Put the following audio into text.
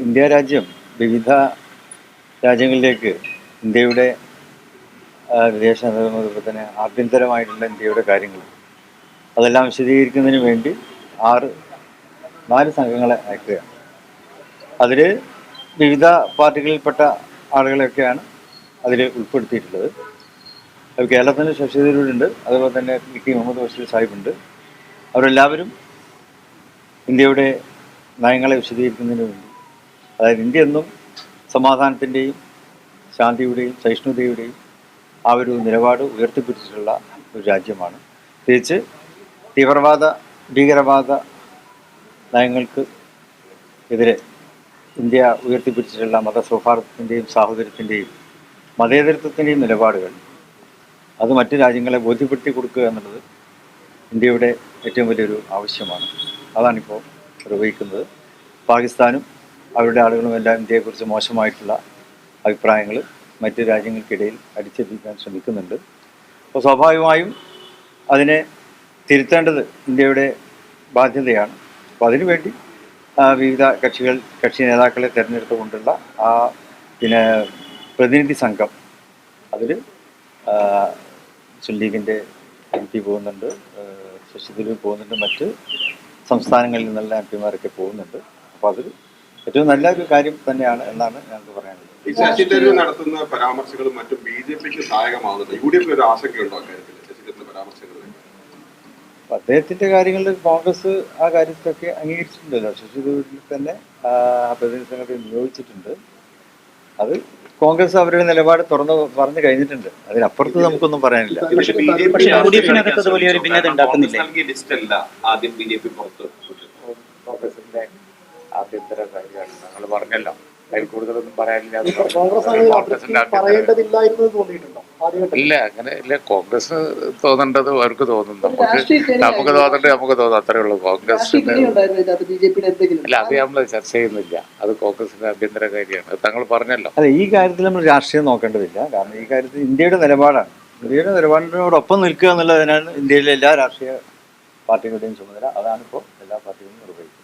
India രാജ്യം വിവിധ രാജ്യങ്ങളിലേക്ക് ഇന്ത്യയുടെ വിദേശ നയവും അതുപോലെ തന്നെ ആഭ്യന്തരമായിട്ടുള്ള ഇന്ത്യയുടെ കാര്യങ്ങൾ അതെല്ലാം വിശദീകരിക്കുന്നതിന് വേണ്ടി 4 സംഘങ്ങളെ അയക്കുകയാണ്. അതിൽ വിവിധ പാർട്ടികളിൽപ്പെട്ട ആളുകളെയൊക്കെയാണ് അതിൽ ഉൾപ്പെടുത്തിയിട്ടുള്ളത്. അത് കേരളത്തിൻ്റെ ശശി തരൂരുണ്ട്, അതുപോലെ തന്നെ ഇ.ടി. മുഹമ്മദ് ബഷീർ സാഹിബുണ്ട്. അവരെല്ലാവരും ഇന്ത്യയുടെ നയങ്ങളെ വിശദീകരിക്കുന്നതിന് വേണ്ടി, അതായത് ഇന്ത്യ എന്നും സമാധാനത്തിൻ്റെയും ശാന്തിയുടെയും സഹിഷ്ണുതയുടെയും ആ ഒരു നിലപാട് ഉയർത്തിപ്പിടിച്ചിട്ടുള്ള ഒരു രാജ്യമാണ്. പ്രത്യേകിച്ച് തീവ്രവാദ ഭീകരവാദ നയങ്ങൾക്ക് എതിരെ ഇന്ത്യ ഉയർത്തിപ്പിടിച്ചിട്ടുള്ള മതസൗഹാർദ്ദത്തിൻ്റെയും സാഹോദര്യത്തിൻ്റെയും മതേതരത്വത്തിൻ്റെയും നിലപാടുകൾ അത് മറ്റ് രാജ്യങ്ങളെ ബോധ്യപ്പെടുത്തി കൊടുക്കുക എന്നുള്ളത് ഇന്ത്യയുടെ ഏറ്റവും വലിയൊരു ആവശ്യമാണ്. അതാണിപ്പോൾ നിർവഹിക്കുന്നത്. പാകിസ്ഥാനും അവരുടെ ആളുകളുമെല്ലാം ഇന്ത്യയെക്കുറിച്ച് മോശമായിട്ടുള്ള അഭിപ്രായങ്ങൾ മറ്റ് രാജ്യങ്ങൾക്കിടയിൽ അടിച്ചേൽപ്പിക്കാൻ ശ്രമിക്കുന്നുണ്ട്. അപ്പോൾ സ്വാഭാവികമായും അതിനെ തിരുത്തേണ്ടത് ഇന്ത്യയുടെ ബാധ്യതയാണ്. അപ്പോൾ അതിനുവേണ്ടി വിവിധ കക്ഷി നേതാക്കളെ തിരഞ്ഞെടുത്തുകൊണ്ടുള്ള പിന്നെ പ്രതിനിധി സംഘം അതിൽ മുസ്ലിം ലീഗിൻ്റെ MP പോകുന്നുണ്ട്, ശശി തരൂർ പോകുന്നുണ്ട്, മറ്റ് സംസ്ഥാനങ്ങളിൽ നിന്നുള്ള MP-മാരൊക്കെ പോകുന്നുണ്ട്. അപ്പോൾ അതിൽ ഏറ്റവും നല്ലൊരു കാര്യം തന്നെയാണ് എന്നാണ് ഞങ്ങൾക്ക് പറയാനുള്ളത്. ശശി തരൂർ നടത്തുന്ന പരാമർശങ്ങളും മറ്റും BJPക്ക് സഹായകമാകുന്നത് UDF ഒരു ആശങ്കയുണ്ടോ അക്കാര്യത്തിൽ? ശശി തരൂരിന്റെ പരാമർശങ്ങളിൽ അദ്ദേഹത്തിൻ്റെ കാര്യങ്ങളിൽ കോൺഗ്രസ് ആ കാര്യത്തിലൊക്കെ അംഗീകരിച്ചിട്ടുണ്ടല്ലോ. ശശി തരൂരിൽ തന്നെ പ്രതിനിധി സംഘത്തെ നിയോഗിച്ചിട്ടുണ്ട്. അത് കോൺഗ്രസ് അവരുടെ നിലപാട് തുറന്ന് പറഞ്ഞു കഴിഞ്ഞിട്ടുണ്ട്. അതിനപ്പുറത്ത് നമുക്കൊന്നും പറയാനില്ല. കോൺഗ്രസിന്റെ ആഭ്യന്തര കാര്യമാണ് ഞങ്ങൾ പറഞ്ഞല്ലോ. അതിൽ കൂടുതലൊന്നും പറയാനില്ല. ഇല്ല, അങ്ങനെ ഇല്ല. കോൺഗ്രസ് തോന്നേണ്ടത് അവർക്ക് തോന്നും, നമുക്ക് തോന്നും, അത്രേ ഉള്ളൂ. കോൺഗ്രസിന് അല്ല, അത് നമ്മൾ ചർച്ച ചെയ്യുന്നില്ല. അത് കോൺഗ്രസിന്റെ ആഭ്യന്തര കാര്യമാണ്. അത് താങ്കൾ പറഞ്ഞല്ലോ. അല്ല, ഈ കാര്യത്തിൽ നമ്മൾ രാഷ്ട്രീയം നോക്കേണ്ടതില്ല. കാരണം ഈ കാര്യത്തിൽ ഇന്ത്യയുടെ നിലപാടാണ്. ഇന്ത്യയുടെ നിലപാടിനോടൊപ്പം നിൽക്കുക എന്നുള്ളതിനാണ് ഇന്ത്യയിലെ എല്ലാ രാഷ്ട്രീയ പാർട്ടികളുടെയും ചുമതല. അതാണിപ്പോൾ എല്ലാ പാർട്ടികളും നിർവഹിക്കുന്നത്.